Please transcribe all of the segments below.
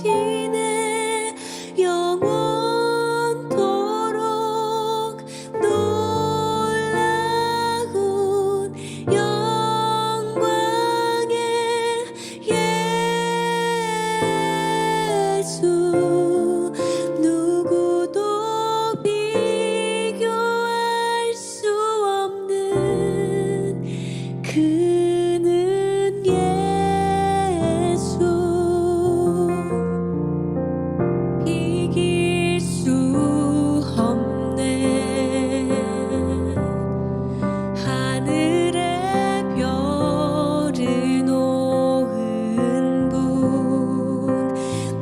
주광대하시네 영원토록 놀라운 영광의 예수 누구도 비교할 수 없는 그는 예수 이길 수 없네 하늘의 별을 놓은 분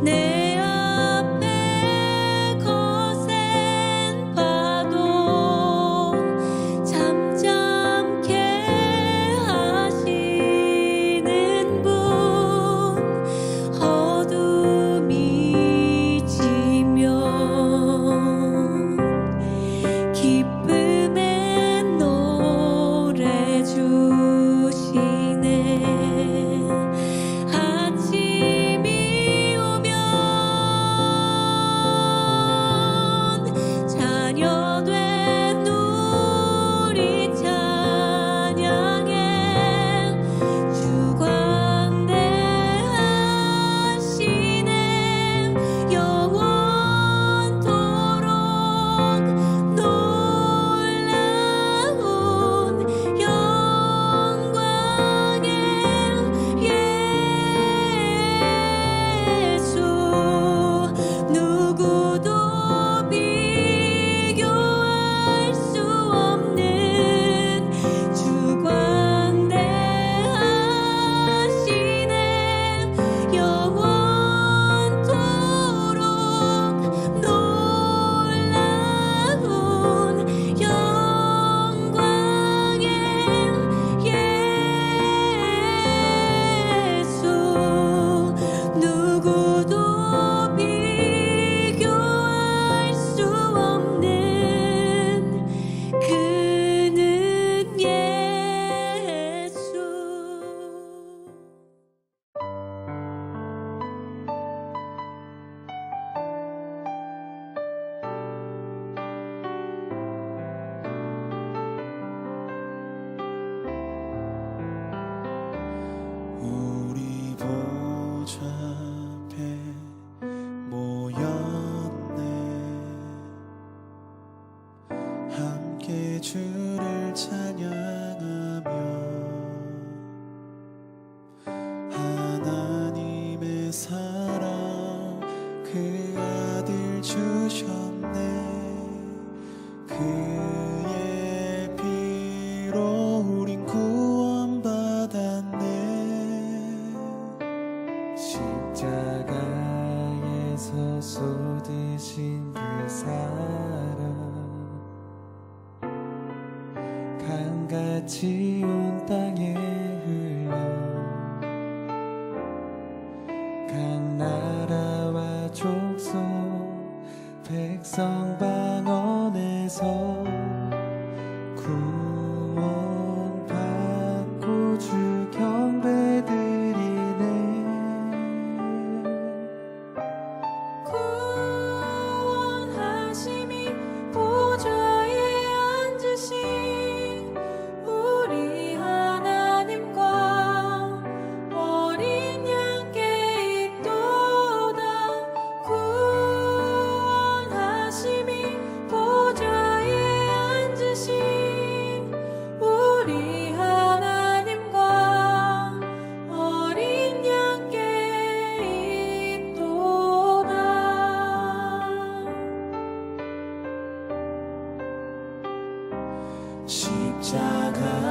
내 앞에 거센 파도 잠잠케 하시는 분 어둠이 지면 기쁨의 노래 주시네 아침이 오면 자녀된 우리 찬양해 주광대하시네 영원토록 놀라운 영광의 예수 누구도 비교할 수 없는 주광대하시네 영원토록 놀라운 영광의 예수 누구도 비교할 수 없는 그는 예수 우리 보좌 앞에 모였네 함께 주를 찬양하며 하나님의 사랑 그 아들 주셨네 그의 피로 우린 구원받았네 십자가에서 쏟으신 그 사랑 강같이 온 땅에 흘러 각 나라와 족속 백성 방언에서 구원받고 주 경배드리네 구원하심이 보좌에 앉으신 우리 하나님과 어린 양께 있도다 구원하심이 보좌에 앉으신 우리 하나님과 어린 양께 있도다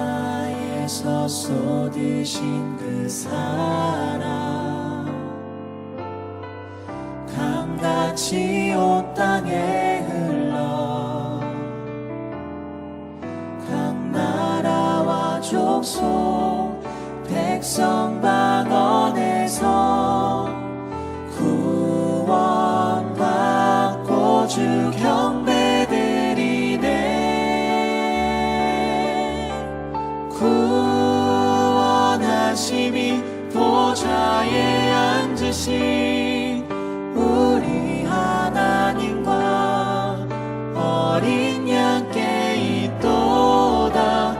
십자가에서 쏟으신 그 사랑 강같이 온 땅에 흘러 각 나라와 족속 백성 방언에서 구원받고 주 경배드리네 구원하심이 보좌에 앉으신 우리 하나님과 어린 양께 있도다.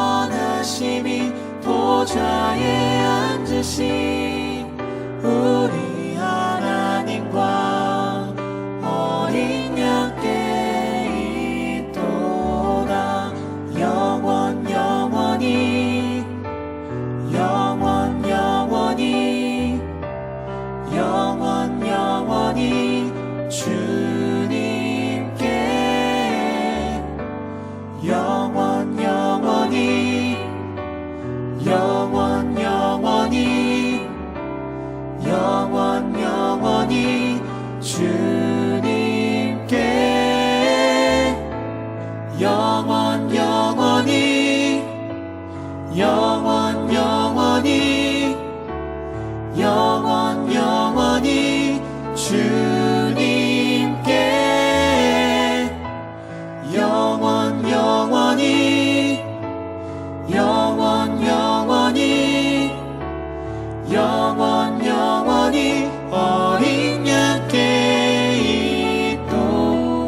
구원하심이 보좌에 앉으신 우리 하나님과 어린 양께 있도다. 영원 영원히 영원 영원히 영원 영원히 주님께 영원 영원히 영원 영원히 영원 영원히 주님께 영원 영원히 영원 영원히 영원 영원히 주님께 영원 영원히 영원 영원히 영원 영원히 어린 양께 있도.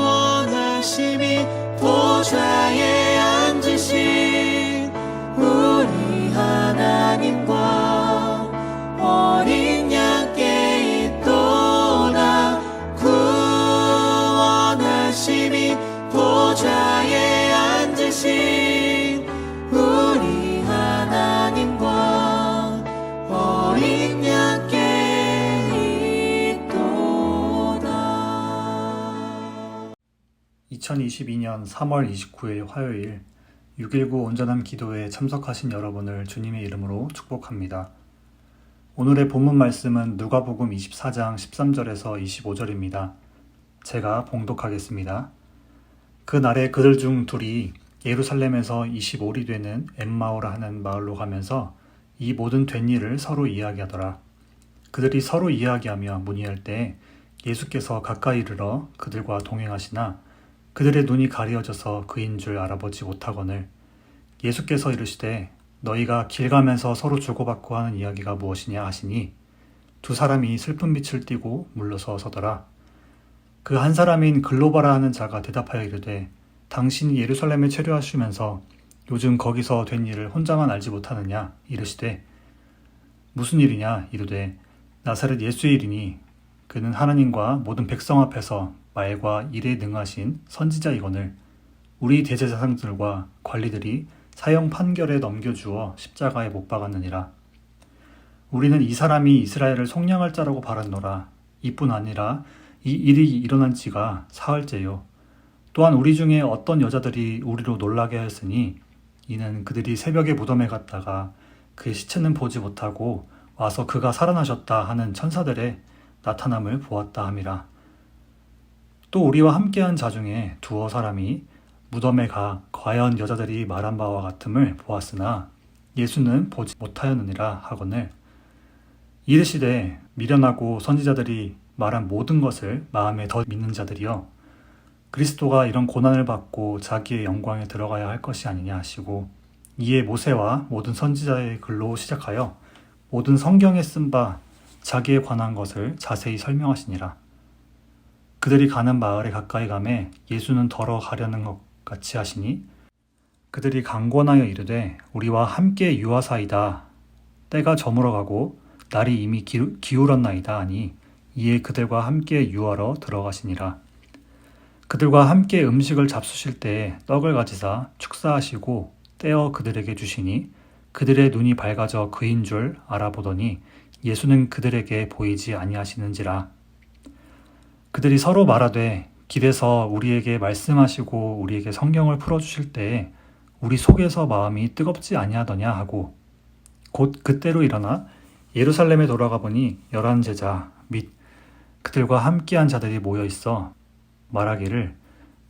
구원하심이 보좌에 앉으신 우리 하나님과 어린 양께 있도다. 구원하심이 보좌에 앉으신 우리 하나님과 어린 양께 있도다. 2022년 3월 29일 화요일 6.19 온전한 기도회에 참석하신 여러분을 주님의 이름으로 축복합니다. 오늘의 본문 말씀은 누가복음 24장 13절에서 25절입니다. 제가 봉독하겠습니다. 그날에 그들 중 둘이 예루살렘에서 25리 되는 엠마오라 하는 마을로 가면서 이 모든 된 일을 서로 이야기하더라. 그들이 서로 이야기하며 문의할 때 예수께서 가까이 이르러 그들과 동행하시나 그들의 눈이 가리어져서 그인 줄 알아보지 못하거늘 예수께서 이르시되 너희가 길 가면서 서로 주고받고 하는 이야기가 무엇이냐 하시니 두 사람이 슬픈 빛을 띠고 물러서 서더라. 그 한 사람인 글로바라 하는 자가 대답하여 이르되 당신이 예루살렘에 체류하시면서 요즘 거기서 된 일을 혼자만 알지 못하느냐 이르시되 무슨 일이냐 이르되 나사렛 예수의 일이니 그는 하나님과 모든 백성 앞에서 말과 일에 능하신 선지자이거늘 우리 대제사장들과 관리들이 사형 판결에 넘겨주어 십자가에 못 박았느니라. 우리는 이 사람이 이스라엘을 속량할 자라고 바랐노라. 이뿐 아니라 이 일이 일어난 지가 사흘째요. 또한 우리 중에 어떤 여자들이 우리로 놀라게 하였으니 이는 그들이 새벽에 무덤에 갔다가 그의 시체는 보지 못하고 와서 그가 살아나셨다 하는 천사들의 나타남을 보았다 함이라. 또 우리와 함께한 자 중에 두어 사람이 무덤에 가 과연 여자들이 말한 바와 같음을 보았으나 예수는 보지 못하였느니라 하거늘 이르시되 미련하고 선지자들이 말한 모든 것을 마음에 더 믿는 자들이여 그리스도가 이런 고난을 받고 자기의 영광에 들어가야 할 것이 아니냐 하시고 이에 모세와 모든 선지자의 글로 시작하여 모든 성경에 쓴 바 자기에 관한 것을 자세히 설명하시니라. 그들이 가는 마을에 가까이 가매 예수는 더러 가려는 것 같이 하시니 그들이 강권하여 이르되 우리와 함께 유하사이다. 때가 저물어 가고 날이 이미 기울었나이다 하니 이에 그들과 함께 유하러 들어가시니라. 그들과 함께 음식을 잡수실 때에 떡을 가지사 축사하시고 떼어 그들에게 주시니 그들의 눈이 밝아져 그인 줄 알아보더니 예수는 그들에게 보이지 아니하시는지라. 그들이 서로 말하되 길에서 우리에게 말씀하시고 우리에게 성경을 풀어주실 때에 우리 속에서 마음이 뜨겁지 아니하더냐 하고 곧 그때로 일어나 예루살렘에 돌아가 보니 11 제자 및 그들과 함께한 자들이 모여 있어 말하기를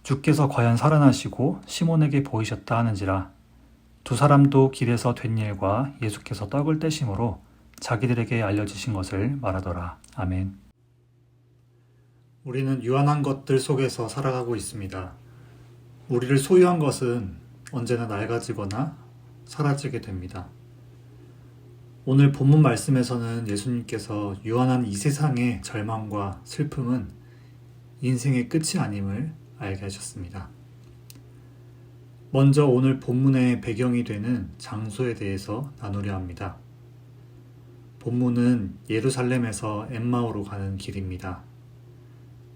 주께서 과연 살아나시고 시몬에게 보이셨다 하는지라. 두 사람도 길에서 된 일과 예수께서 떡을 떼심으로 자기들에게 알려지신 것을 말하더라. 아멘. 우리는 유한한 것들 속에서 살아가고 있습니다. 우리를 소유한 것은 언제나 낡아지거나 사라지게 됩니다. 오늘 본문 말씀에서는 예수님께서 유한한 이 세상의 절망과 슬픔은 인생의 끝이 아님을 알게 하셨습니다. 먼저 오늘 본문의 배경이 되는 장소에 대해서 나누려 합니다. 본문은 예루살렘에서 엠마오로 가는 길입니다.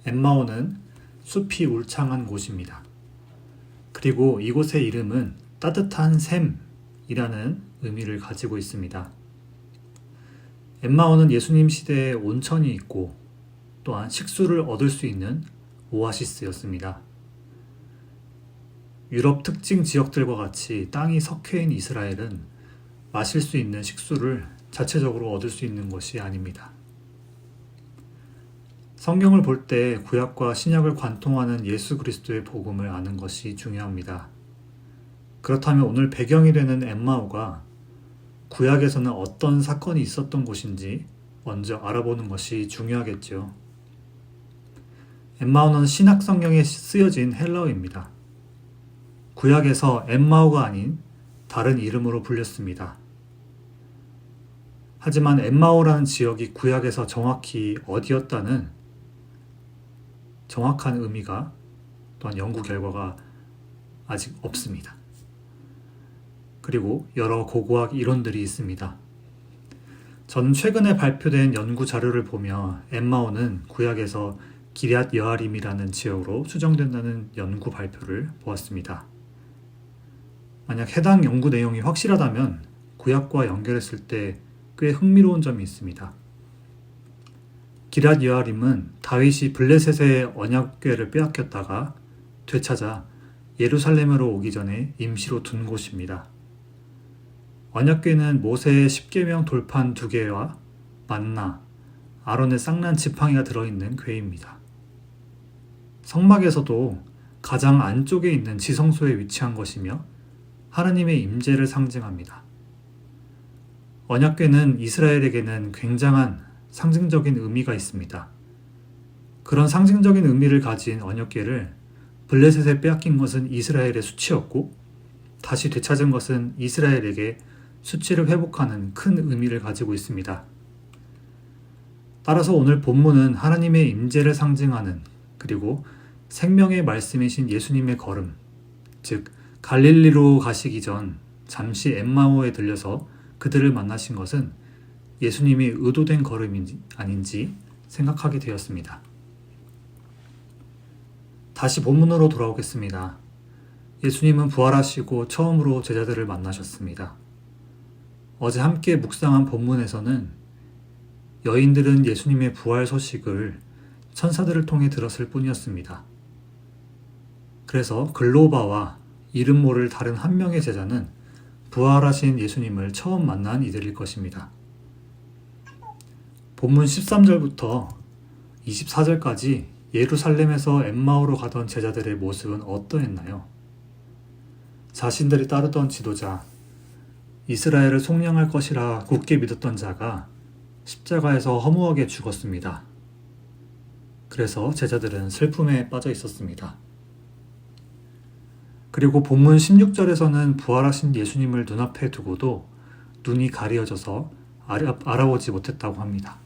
엠마오는 숲이 울창한 곳입니다. 그리고 이곳의 이름은 따뜻한 샘이라는 의미를 가지고 있습니다. 엠마오는 예수님 시대에 온천이 있고 또한 식수를 얻을 수 있는 오아시스였습니다. 유럽 특징 지역들과 같이 땅이 석회인 이스라엘은 마실 수 있는 식수를 자체적으로 얻을 수 있는 것이 아닙니다. 성경을 볼 때 구약과 신약을 관통하는 예수 그리스도의 복음을 아는 것이 중요합니다. 그렇다면 오늘 배경이 되는 엠마오가 구약에서는 어떤 사건이 있었던 곳인지 먼저 알아보는 것이 중요하겠죠. 엠마오는 신약 성경에 쓰여진 헬라어입니다. 구약에서 엠마오가 아닌 다른 이름으로 불렸습니다. 하지만 엠마오라는 지역이 구약에서 정확히 어디였다는 정확한 의미가 또한 연구 결과가 아직 없습니다. 그리고 여러 고고학 이론들이 있습니다. 저는 최근에 발표된 연구 자료를 보며 엠마오는 구약에서 기럇 여아림이라는 지역으로 추정된다는 연구 발표를 보았습니다. 만약 해당 연구 내용이 확실하다면 구약과 연결했을 때 꽤 흥미로운 점이 있습니다. 기럇 여아림은 다윗이 블레셋의 언약궤를 빼앗겼다가 되찾아 예루살렘으로 오기 전에 임시로 둔 곳입니다. 언약궤는 모세의 십계명 돌판 2개와 만나, 아론의 쌍난 지팡이가 들어있는 궤입니다. 성막에서도 가장 안쪽에 있는 지성소에 위치한 것이며 하나님의 임재를 상징합니다. 언약궤는 이스라엘에게는 굉장한 상징적인 의미가 있습니다. 그런 상징적인 의미를 가진 언약궤를 블레셋에 빼앗긴 것은 이스라엘의 수치였고 다시 되찾은 것은 이스라엘에게 수치를 회복하는 큰 의미를 가지고 있습니다. 따라서 오늘 본문은 하나님의 임재를 상징하는 그리고 생명의 말씀이신 예수님의 걸음, 즉 갈릴리로 가시기 전 잠시 엠마오에 들려서 그들을 만나신 것은 예수님이 의도된 걸음인지 아닌지 생각하게 되었습니다. 다시 본문으로 돌아오겠습니다. 예수님은 부활하시고 처음으로 제자들을 만나셨습니다. 어제 함께 묵상한 본문에서는 여인들은 예수님의 부활 소식을 천사들을 통해 들었을 뿐이었습니다. 그래서 글로바와 이름 모를 다른 한 명의 제자는 부활하신 예수님을 처음 만난 이들일 것입니다. 본문 13절부터 24절까지 예루살렘에서 엠마오로 가던 제자들의 모습은 어떠했나요? 자신들이 따르던 지도자, 이스라엘을 속량할 것이라 굳게 믿었던 자가 십자가에서 허무하게 죽었습니다. 그래서 제자들은 슬픔에 빠져 있었습니다. 그리고 본문 16절에서는 부활하신 예수님을 눈앞에 두고도 눈이 가려져서 알아보지 못했다고 합니다.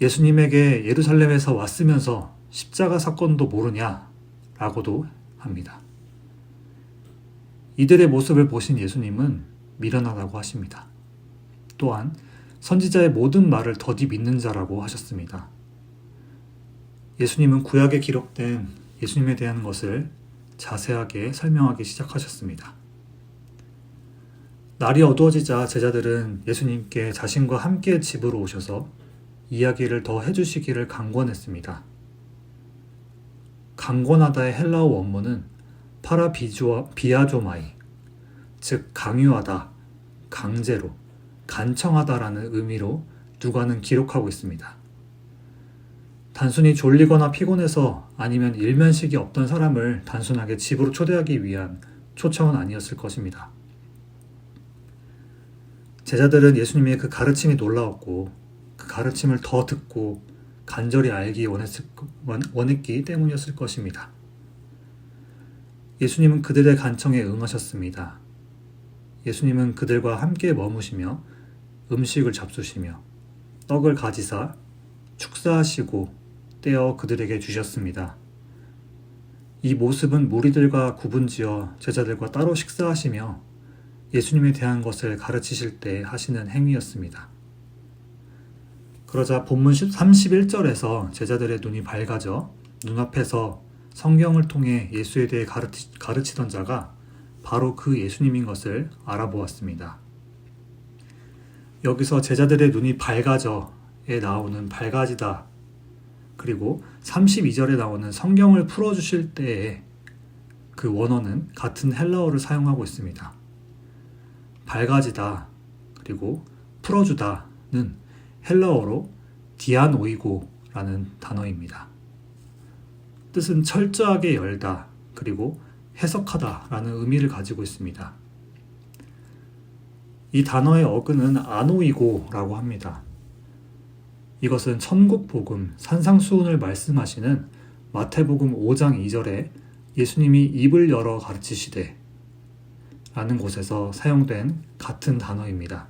예수님에게 예루살렘에서 왔으면서 십자가 사건도 모르냐라고도 합니다. 이들의 모습을 보신 예수님은 미련하다고 하십니다. 또한 선지자의 모든 말을 더디 믿는 자라고 하셨습니다. 예수님은 구약에 기록된 예수님에 대한 것을 자세하게 설명하기 시작하셨습니다. 날이 어두워지자 제자들은 예수님께 자신과 함께 집으로 오셔서 이야기를 더 해주시기를 강권했습니다. 강권하다의 헬라어 원문은 파라비아조마이, 즉 강요하다, 강제로, 간청하다라는 의미로 누가는 기록하고 있습니다. 단순히 졸리거나 피곤해서 아니면 일면식이 없던 사람을 단순하게 집으로 초대하기 위한 초청은 아니었을 것입니다. 제자들은 예수님의 그 가르침이 놀라웠고 그 가르침을 더 듣고 간절히 알기 원했기 때문이었을 것입니다. 예수님은 그들의 간청에 응하셨습니다. 예수님은 그들과 함께 머무시며 음식을 잡수시며 떡을 가지사 축사하시고 떼어 그들에게 주셨습니다. 이 모습은 무리들과 구분지어 제자들과 따로 식사하시며 예수님에 대한 것을 가르치실 때 하시는 행위였습니다. 그러자 본문 31절에서 제자들의 눈이 밝아져 눈앞에서 성경을 통해 예수에 대해 가르치던 자가 바로 그 예수님인 것을 알아보았습니다. 여기서 제자들의 눈이 밝아져에 나오는 밝아지다, 그리고 32절에 나오는 성경을 풀어주실 때에 그 원어는 같은 헬라어를 사용하고 있습니다. 밝아지다 그리고 풀어주다는 헬라어로 디아노이고라는 단어입니다. 뜻은 철저하게 열다 그리고 해석하다라는 의미를 가지고 있습니다. 이 단어의 어근은 아노이고라고 합니다. 이것은 천국 복음, 산상수훈을 말씀하시는 마태복음 5장 2절에 예수님이 입을 열어 가르치시되 라는 곳에서 사용된 같은 단어입니다.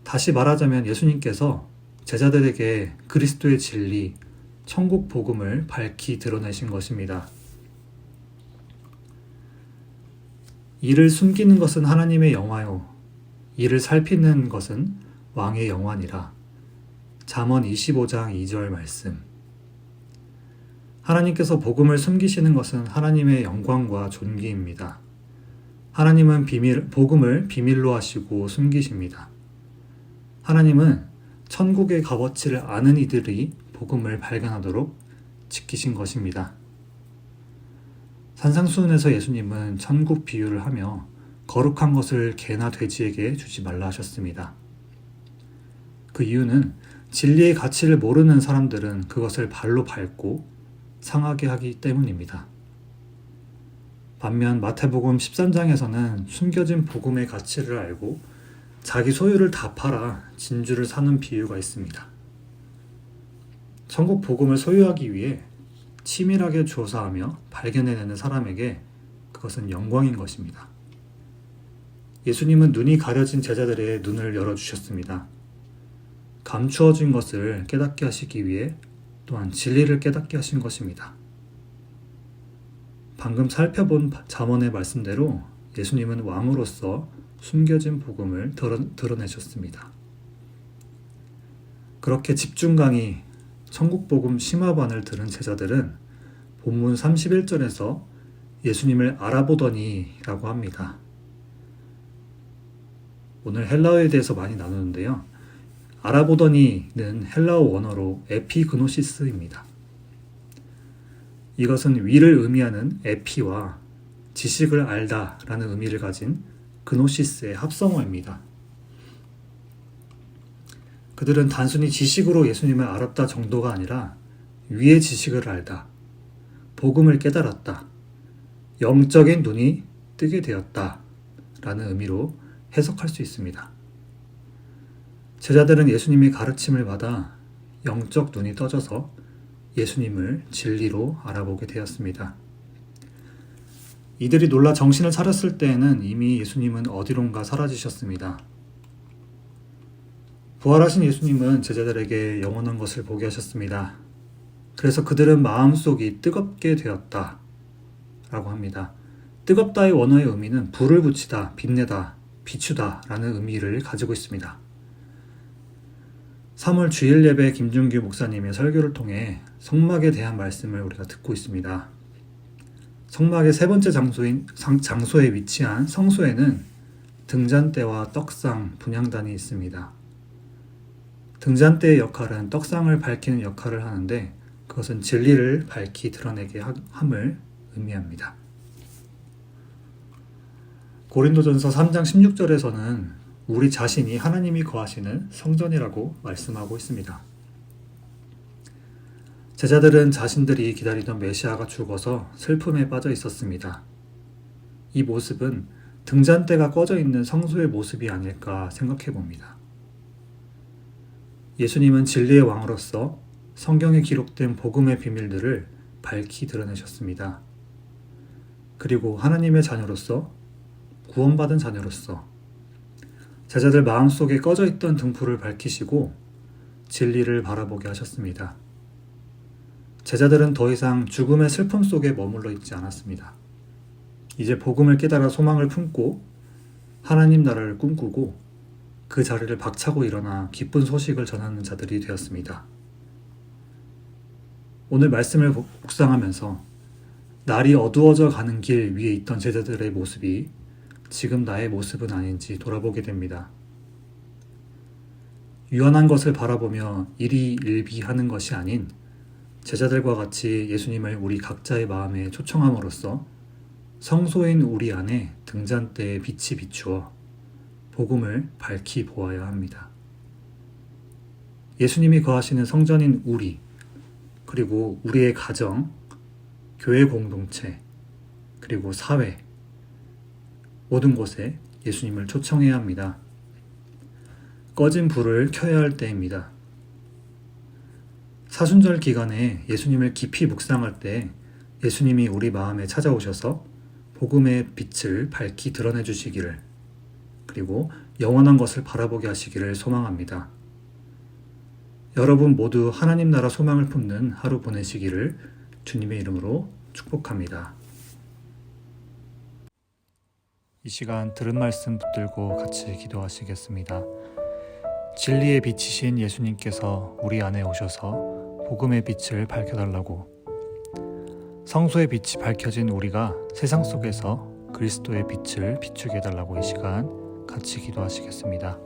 다시 말하자면 예수님께서 제자들에게 그리스도의 진리, 천국 복음을 밝히 드러내신 것입니다. 이를 숨기는 것은 하나님의 영화요, 이를 살피는 것은 왕의 영화니라. 잠언 25장 2절 말씀. 하나님께서 복음을 숨기시는 것은 하나님의 영광과 존귀입니다. 하나님은 복음을 비밀로 하시고 숨기십니다. 하나님은 천국의 값어치를 아는 이들이 복음을 발견하도록 지키신 것입니다. 산상수훈에서 예수님은 천국 비유를 하며 거룩한 것을 개나 돼지에게 주지 말라 하셨습니다. 그 이유는 진리의 가치를 모르는 사람들은 그것을 발로 밟고 상하게 하기 때문입니다. 반면 마태복음 13장에서는 숨겨진 복음의 가치를 알고 자기 소유를 다 팔아 진주를 사는 비유가 있습니다. 천국 복음을 소유하기 위해 치밀하게 조사하며 발견해내는 사람에게 그것은 영광인 것입니다. 예수님은 눈이 가려진 제자들의 눈을 열어주셨습니다. 감추어진 것을 깨닫게 하시기 위해 또한 진리를 깨닫게 하신 것입니다. 방금 살펴본 잠언의 말씀대로 예수님은 왕으로서 숨겨진 복음을 드러내셨습니다. 그렇게 집중 강의, 천국복음 심화반을 들은 제자들은 본문 31절에서 예수님을 알아보더니 라고 합니다. 오늘 헬라어에 대해서 많이 나누는데요. 알아보더니는 헬라어 원어로 에피그노시스입니다. 이것은 위를 의미하는 에피와 지식을 알다라는 의미를 가진 그노시스의 합성어입니다. 그들은 단순히 지식으로 예수님을 알았다 정도가 아니라 위의 지식을 알다, 복음을 깨달았다, 영적인 눈이 뜨게 되었다 라는 의미로 해석할 수 있습니다. 제자들은 예수님의 가르침을 받아 영적 눈이 떠져서 예수님을 진리로 알아보게 되었습니다. 이들이 놀라 정신을 차렸을 때에는 이미 예수님은 어디론가 사라지셨습니다. 부활하신 예수님은 제자들에게 영원한 것을 보게 하셨습니다. 그래서 그들은 마음속이 뜨겁게 되었다 라고 합니다. 뜨겁다의 원어의 의미는 불을 붙이다, 빛내다, 비추다 라는 의미를 가지고 있습니다. 3월 주일 예배 김준규 목사님의 설교를 통해 성막에 대한 말씀을 우리가 듣고 있습니다. 성막의 세 번째 장소에 위치한 성소에는 등잔대와 떡상, 분향단이 있습니다. 등잔대의 역할은 떡상을 밝히는 역할을 하는데 그것은 진리를 밝히 드러내게 함을 의미합니다. 고린도전서 3장 16절에서는 우리 자신이 하나님이 거하시는 성전이라고 말씀하고 있습니다. 제자들은 자신들이 기다리던 메시아가 죽어서 슬픔에 빠져 있었습니다. 이 모습은 등잔대가 꺼져 있는 성소의 모습이 아닐까 생각해 봅니다. 예수님은 진리의 왕으로서 성경에 기록된 복음의 비밀들을 밝히 드러내셨습니다. 그리고 하나님의 자녀로서 구원받은 자녀로서 제자들 마음속에 꺼져 있던 등불을 밝히시고 진리를 바라보게 하셨습니다. 제자들은 더 이상 죽음의 슬픔 속에 머물러 있지 않았습니다. 이제 복음을 깨달아 소망을 품고 하나님 나라를 꿈꾸고 그 자리를 박차고 일어나 기쁜 소식을 전하는 자들이 되었습니다. 오늘 말씀을 묵상하면서 날이 어두워져 가는 길 위에 있던 제자들의 모습이 지금 나의 모습은 아닌지 돌아보게 됩니다. 유한한 것을 바라보며 일희일비하는 것이 아닌 제자들과 같이 예수님을 우리 각자의 마음에 초청함으로써 성소인 우리 안에 등잔대에 빛이 비추어 복음을 밝히 보아야 합니다. 예수님이 거하시는 성전인 우리, 그리고 우리의 가정, 교회 공동체, 그리고 사회, 모든 곳에 예수님을 초청해야 합니다. 꺼진 불을 켜야 할 때입니다. 사순절 기간에 예수님을 깊이 묵상할 때 예수님이 우리 마음에 찾아오셔서 복음의 빛을 밝히 드러내 주시기를, 그리고 영원한 것을 바라보게 하시기를 소망합니다. 여러분 모두 하나님 나라 소망을 품는 하루 보내시기를 주님의 이름으로 축복합니다. 이 시간 들은 말씀 붙들고 같이 기도하시겠습니다. 진리의 빛이신 예수님께서 우리 안에 오셔서 복음의 빛을 밝혀달라고, 성소의 빛이 밝혀진 우리가 세상 속에서 그리스도의 빛을 비추게 해달라고 이 시간 같이 기도하시겠습니다.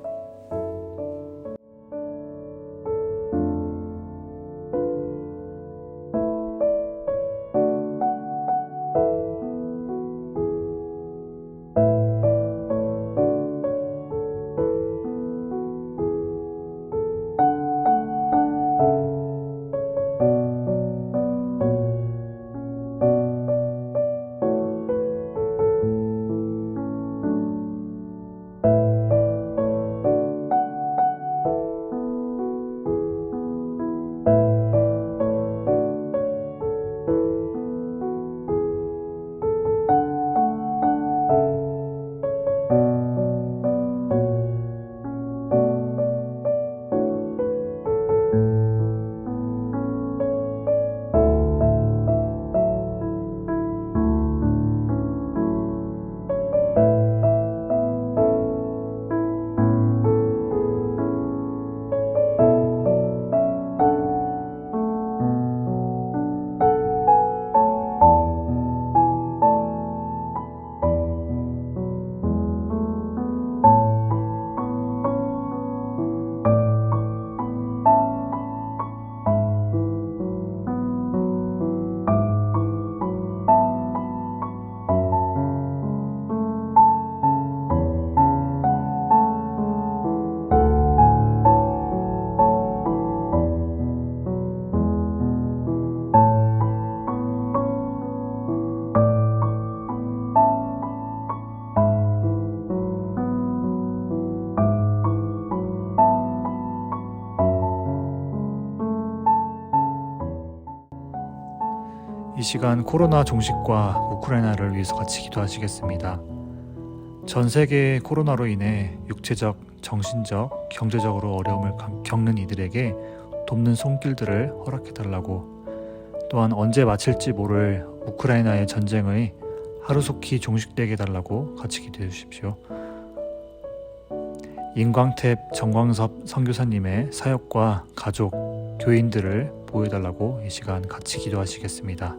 이 시간 코로나 종식과 우크라이나를 위해서 같이 기도하시겠습니다. 전 세계의 코로나로 인해 육체적, 정신적, 경제적으로 어려움을 겪는 이들에게 돕는 손길들을 허락해달라고, 또한 언제 마칠지 모를 우크라이나의 전쟁의 하루속히 종식되게 해달라고 같이 기도해 주십시오. 임광택 정광섭 선교사님의 사역과 가족, 교인들을 보호해달라고 이 시간 같이 기도하시겠습니다.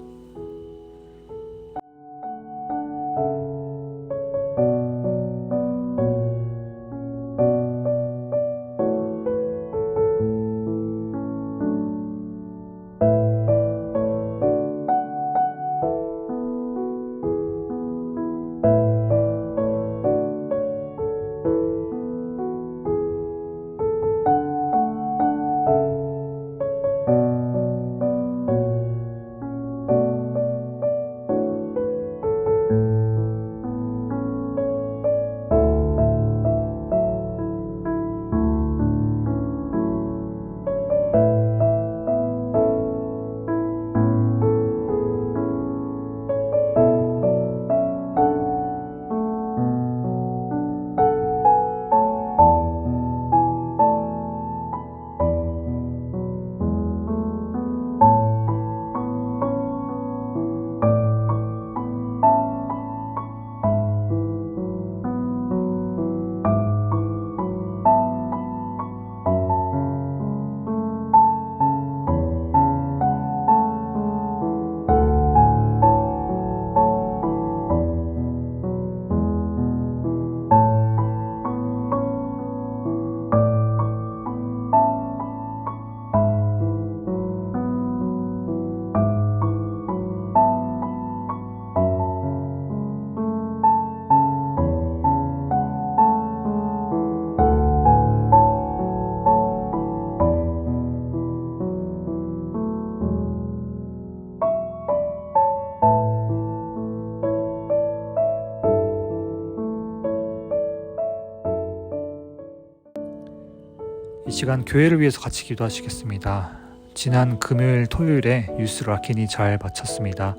이 시간 교회를 위해서 같이 기도하시겠습니다. 지난 금요일 토요일에 유스 락킨이 잘 마쳤습니다.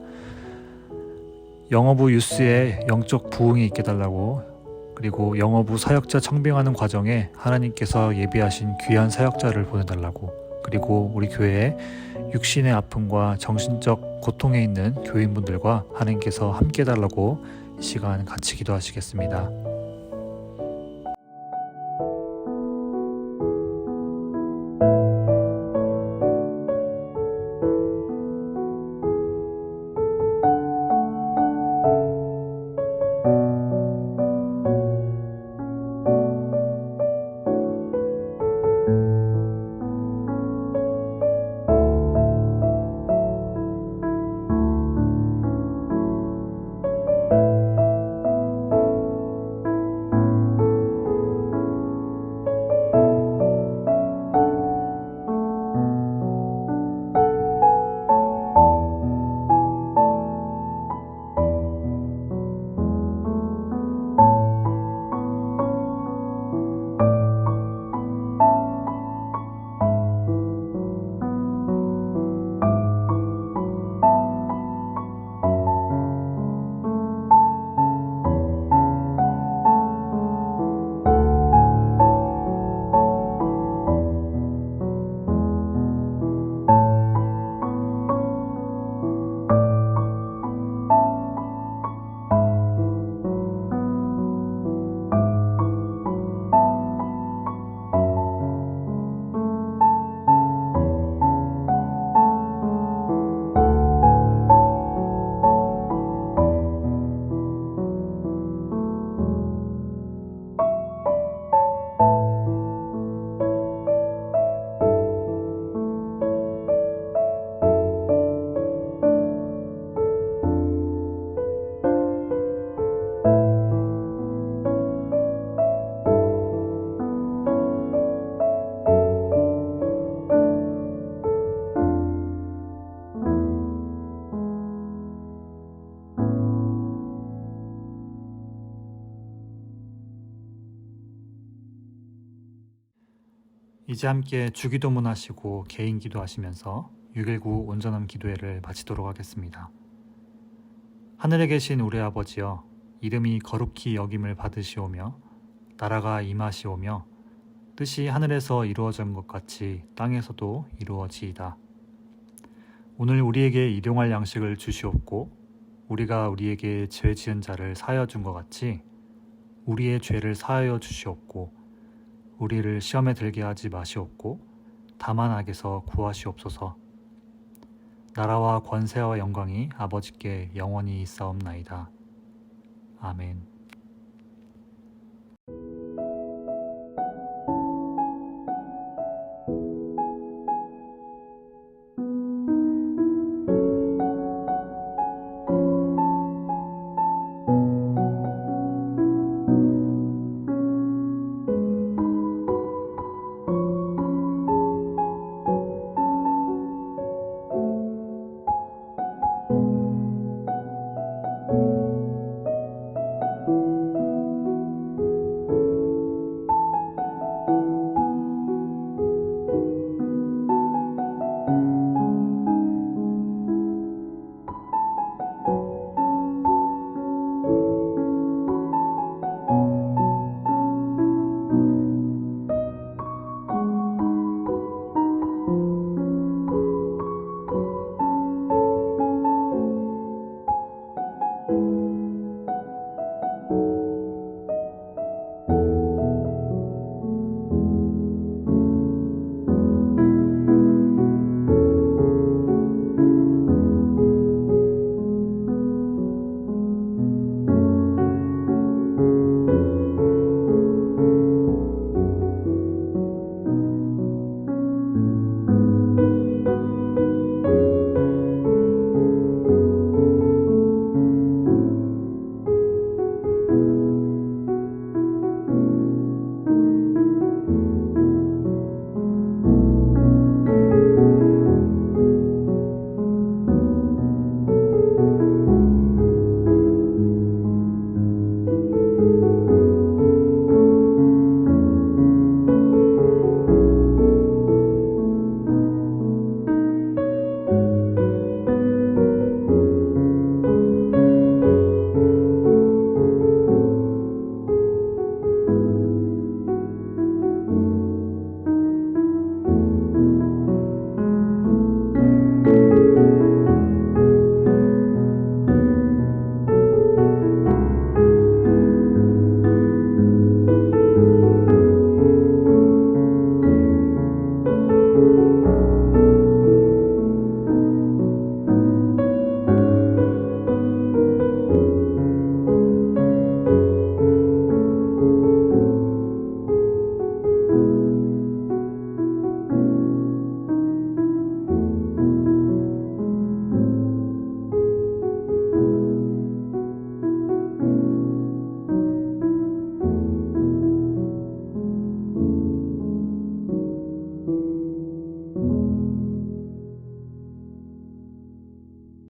영어부 유스에 영적 부흥이 있게 달라고, 그리고 영어부 사역자 청빙하는 과정에 하나님께서 예비하신 귀한 사역자를 보내달라고, 그리고 우리 교회에 육신의 아픔과 정신적 고통에 있는 교인분들과 하나님께서 함께 해달라고 이 시간 같이 기도하시겠습니다. 이제 함께 주기도문 하시고 개인 기도하시면서 6.19 온전함 기도회를 마치도록 하겠습니다. 하늘에 계신 우리 아버지여, 이름이 거룩히 여김을 받으시오며 나라가 임하시오며 뜻이 하늘에서 이루어진 것 같이 땅에서도 이루어지이다. 오늘 우리에게 일용할 양식을 주시옵고 우리가 우리에게 죄 지은 자를 사하여 준 것 같이 우리의 죄를 사하여 주시옵고 우리를 시험에 들게 하지 마시옵고 다만 악에서 구하시옵소서. 나라와 권세와 영광이 아버지께 영원히 있사옵나이다. 아멘.